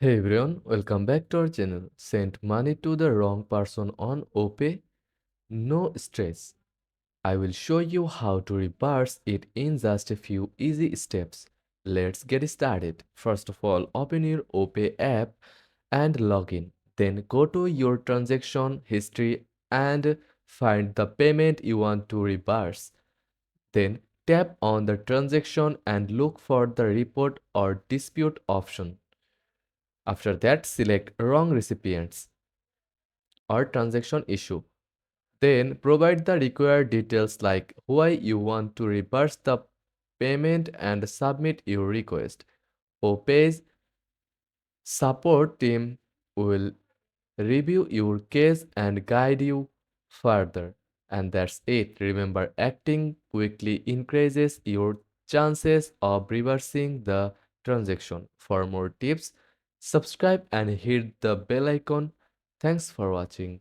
Hey everyone, welcome back to our channel. Sent money to the wrong person on OPay? No stress. I will show you how to reverse it in just a few easy steps. Let's get started. First of all, open your OPay app and log in. Then go to your transaction history and find the payment you want to reverse. Then tap on the transaction and look for the report or dispute option. After that, select wrong recipients or transaction issue. Then provide the required details like why you want to reverse the payment and submit your request. OPay's support team will review your case and guide you further. And that's it. Remember, acting quickly increases your chances of reversing the transaction. For more tips, subscribe and hit the bell icon. Thanks for watching.